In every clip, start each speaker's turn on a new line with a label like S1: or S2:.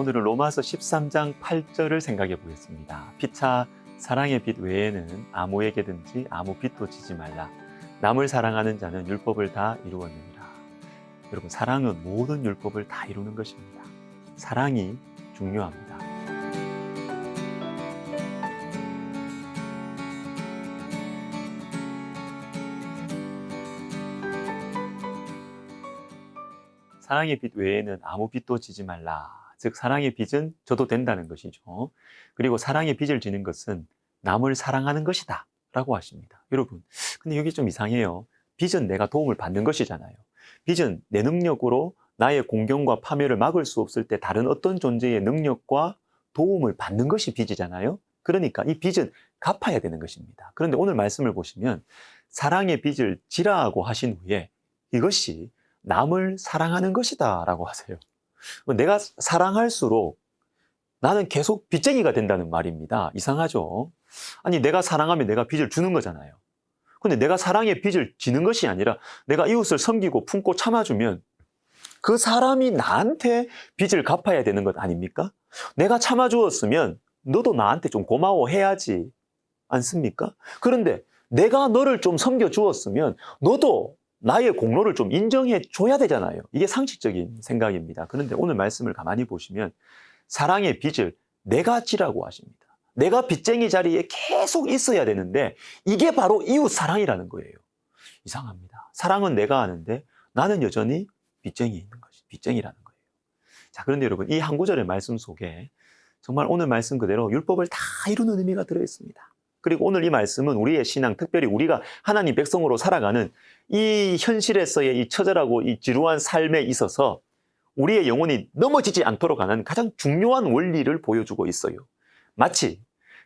S1: 오늘은 로마서 13장 8절을 생각해 보겠습니다. 피차 사랑의 빛 외에는 아무에게든지 아무 빚도 지지 말라. 남을 사랑하는 자는 율법을 다 이루었느니라. 여러분, 사랑은 모든 율법을 다 이루는 것입니다. 사랑이 중요합니다. 사랑의 빛 외에는 아무 빚도 지지 말라. 즉 사랑의 빚은 져도 된다는 것이죠. 그리고 사랑의 빚을 지는 것은 남을 사랑하는 것이다 라고 하십니다. 여러분, 근데 여기 좀 이상해요. 빚은 내가 도움을 받는 것이잖아요. 빚은 내 능력으로 나의 공경과 파멸을 막을 수 없을 때 다른 어떤 존재의 능력과 도움을 받는 것이 빚이잖아요. 그러니까 이 빚은 갚아야 되는 것입니다. 그런데 오늘 말씀을 보시면 사랑의 빚을 지라고 하신 후에 이것이 남을 사랑하는 것이다 라고 하세요. 내가 사랑할수록 나는 계속 빚쟁이가 된다는 말입니다. 이상하죠? 아니, 내가 사랑하면 내가 빚을 주는 거잖아요. 근데 내가 사랑의 빚을 지는 것이 아니라 내가 이웃을 섬기고 품고 참아주면 그 사람이 나한테 빚을 갚아야 되는 것 아닙니까? 내가 참아주었으면 너도 나한테 좀 고마워해야지 않습니까? 그런데 내가 너를 좀 섬겨주었으면 너도 나의 공로를 좀 인정해 줘야 되잖아요. 이게 상식적인 생각입니다. 그런데 오늘 말씀을 가만히 보시면 사랑의 빚을 내가 지라고 하십니다. 내가 빚쟁이 자리에 계속 있어야 되는데 이게 바로 이웃 사랑이라는 거예요. 이상합니다. 사랑은 내가 하는데 나는 여전히 빚쟁이 있는 것이 빚쟁이라는 거예요. 자, 그런데 여러분, 이 한 구절의 말씀 속에 정말 오늘 말씀 그대로 율법을 다 이루는 의미가 들어 있습니다. 그리고 오늘 이 말씀은 우리의 신앙, 특별히 우리가 하나님 백성으로 살아가는 이 현실에서의 이 처절하고 이 지루한 삶에 있어서 우리의 영혼이 넘어지지 않도록 하는 가장 중요한 원리를 보여주고 있어요. 마치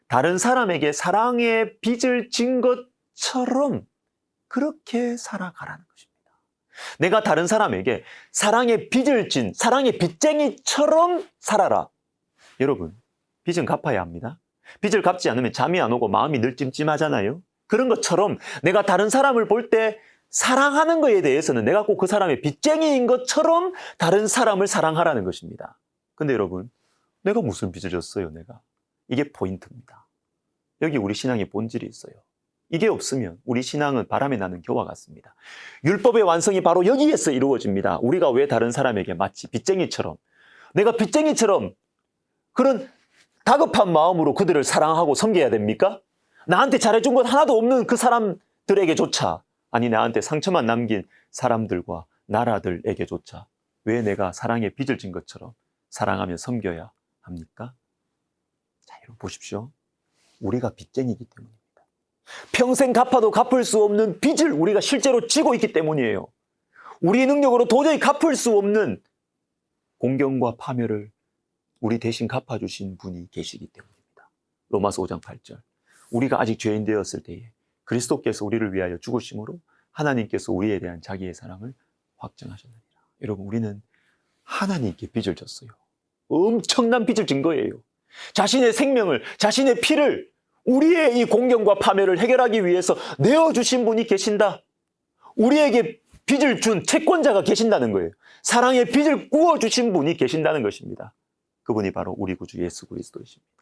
S1: 다른 사람에게 사랑의 빚을 진 것처럼 그렇게 살아가라는 것입니다. 내가 다른 사람에게 사랑의 빚을 진 사랑의 빚쟁이처럼 살아라. 여러분, 빚은 갚아야 합니다. 빚을 갚지 않으면 잠이 안 오고 마음이 늘 찜찜하잖아요. 그런 것처럼 내가 다른 사람을 볼 때 사랑하는 것에 대해서는 내가 꼭 그 사람의 빚쟁이인 것처럼 다른 사람을 사랑하라는 것입니다. 근데 여러분, 내가 무슨 빚을 졌어요, 내가? 이게 포인트입니다. 여기 우리 신앙의 본질이 있어요. 이게 없으면 우리 신앙은 바람에 나는 겨와 같습니다. 율법의 완성이 바로 여기에서 이루어집니다. 우리가 왜 다른 사람에게 마치 빚쟁이처럼, 내가 빚쟁이처럼 그런 다급한 마음으로 그들을 사랑하고 섬겨야 됩니까? 나한테 잘해준 것 하나도 없는 그 사람들에게조차, 아니 나한테 상처만 남긴 사람들과 나라들에게조차 왜 내가 사랑의 빚을 진 것처럼 사랑하며 섬겨야 합니까? 자, 여러분 보십시오. 우리가 빚쟁이기 때문입니다. 평생 갚아도 갚을 수 없는 빚을 우리가 실제로 지고 있기 때문이에요. 우리의 능력으로 도저히 갚을 수 없는 공경과 파멸을 우리 대신 갚아주신 분이 계시기 때문입니다. 로마서 5장 8절. 우리가 아직 죄인 되었을 때에 그리스도께서 우리를 위하여 죽으심으로 하나님께서 우리에 대한 자기의 사랑을 확증하셨느니라. 여러분, 우리는 하나님께 빚을 졌어요. 엄청난 빚을 진 거예요. 자신의 생명을, 자신의 피를 우리의 이 공경과 파멸을 해결하기 위해서 내어주신 분이 계신다. 우리에게 빚을 준 채권자가 계신다는 거예요. 사랑의 빚을 구워주신 분이 계신다는 것입니다. 그분이 바로 우리 구주 예수 그리스도이십니다.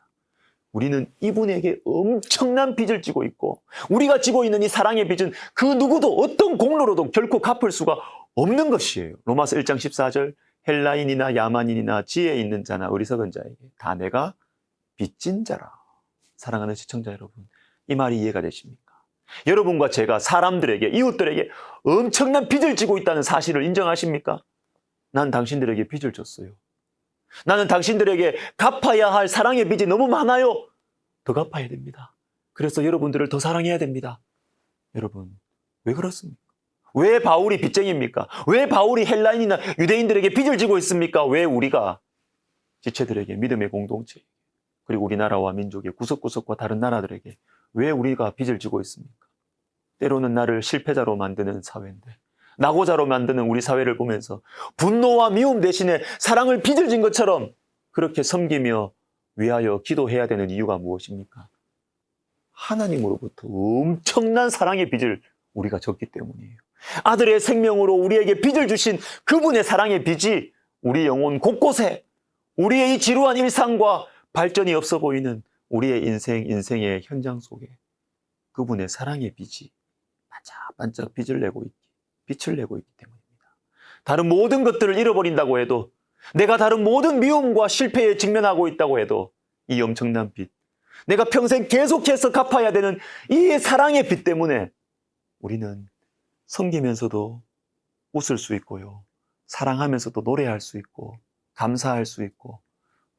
S1: 우리는 이분에게 엄청난 빚을 지고 있고 우리가 지고 있는 이 사랑의 빚은 그 누구도 어떤 공로로도 결코 갚을 수가 없는 것이에요. 로마서 1장 14절 헬라인이나 야만인이나 지혜 있는 자나 어리석은 자에게 다 내가 빚진 자라. 사랑하는 시청자 여러분, 이 말이 이해가 되십니까? 여러분과 제가 사람들에게, 이웃들에게 엄청난 빚을 지고 있다는 사실을 인정하십니까? 난 당신들에게 빚을 졌어요. 나는 당신들에게 갚아야 할 사랑의 빚이 너무 많아요. 더 갚아야 됩니다. 그래서 여러분들을 더 사랑해야 됩니다. 여러분, 왜 그렇습니까? 왜 바울이 빚쟁이입니까? 왜 바울이 헬라인이나 유대인들에게 빚을 지고 있습니까? 왜 우리가 지체들에게, 믿음의 공동체, 그리고 우리나라와 민족의 구석구석과 다른 나라들에게 왜 우리가 빚을 지고 있습니까? 때로는 나를 실패자로 만드는 사회인데, 낙오자로 만드는 우리 사회를 보면서 분노와 미움 대신에 사랑을 빚을 진 것처럼 그렇게 섬기며 위하여 기도해야 되는 이유가 무엇입니까? 하나님으로부터 엄청난 사랑의 빚을 우리가 졌기 때문이에요. 아들의 생명으로 우리에게 빚을 주신 그분의 사랑의 빚이 우리 영혼 곳곳에 우리의 이 지루한 일상과 발전이 없어 보이는 우리의 인생의 현장 속에 그분의 사랑의 빛이 반짝반짝 빛을 내고 있기 때문입니다. 다른 모든 것들을 잃어버린다고 해도, 내가 다른 모든 미움과 실패에 직면하고 있다고 해도 이 엄청난 빛, 내가 평생 계속해서 갚아야 되는 이 사랑의 빛 때문에 우리는 섬기면서도 웃을 수 있고요, 사랑하면서도 노래할 수 있고, 감사할 수 있고,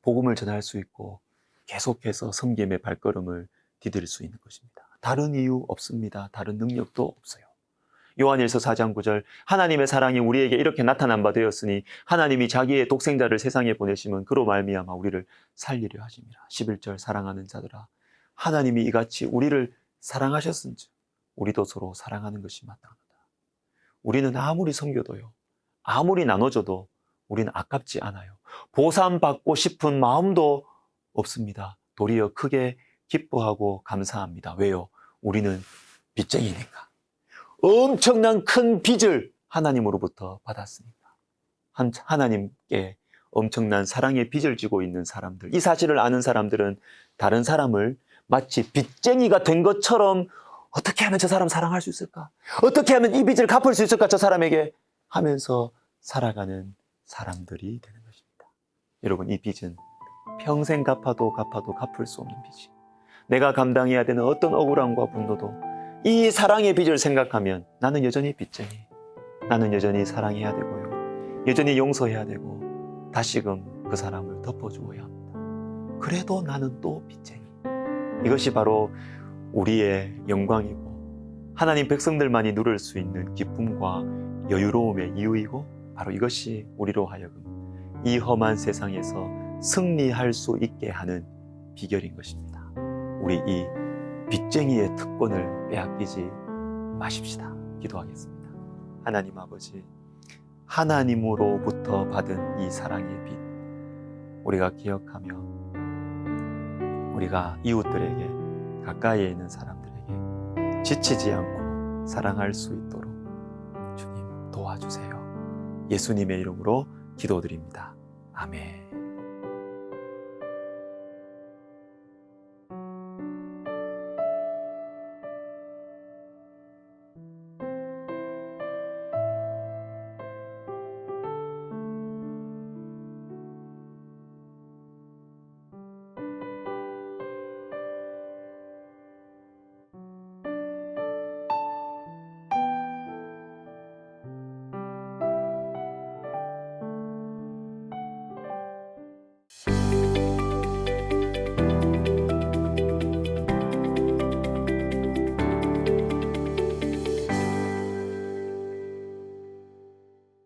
S1: 복음을 전할 수 있고, 계속해서 섬김의 발걸음을 디딜 수 있는 것입니다. 다른 이유 없습니다. 다른 능력도 없어요. 요한일서 4장 9절, 하나님의 사랑이 우리에게 이렇게 나타난 바 되었으니 하나님이 자기의 독생자를 세상에 보내심은 그로 말미암아 우리를 살리려 하심이라. 11절, 사랑하는 자들아, 하나님이 이같이 우리를 사랑하셨은즉 우리도 서로 사랑하는 것이 마땅하다. 우리는 아무리 섬겨도요, 아무리 나눠줘도 우리는 아깝지 않아요. 보상받고 싶은 마음도 없습니다. 도리어 크게 기뻐하고 감사합니다. 왜요? 우리는 빚쟁이니까. 엄청난 큰 빚을 하나님으로부터 받았으니까. 하나님께 엄청난 사랑의 빚을 지고 있는 사람들, 이 사실을 아는 사람들은 다른 사람을 마치 빚쟁이가 된 것처럼 어떻게 하면 저 사람 사랑할 수 있을까? 어떻게 하면 이 빚을 갚을 수 있을까? 저 사람에게 하면서 살아가는 사람들이 되는 것입니다. 여러분, 이 빚은 평생 갚아도 갚을 수 없는 빚이, 내가 감당해야 되는 어떤 억울함과 분노도 이 사랑의 빚을 생각하면 나는 여전히 빚쟁이, 나는 여전히 사랑해야 되고요, 여전히 용서해야 되고 다시금 그 사람을 덮어주어야 합니다. 그래도 나는 또 빚쟁이. 이것이 바로 우리의 영광이고 하나님 백성들만이 누릴 수 있는 기쁨과 여유로움의 이유이고, 바로 이것이 우리로 하여금 이 험한 세상에서 승리할 수 있게 하는 비결인 것입니다. 우리 이 빚쟁이의 특권을 빼앗기지 마십시다. 기도하겠습니다. 하나님 아버지, 하나님으로부터 받은 이 사랑의 빛, 우리가 기억하며 우리가 이웃들에게, 가까이에 있는 사람들에게 지치지 않고 사랑할 수 있도록 주님 도와주세요. 예수님의 이름으로 기도드립니다. 아멘.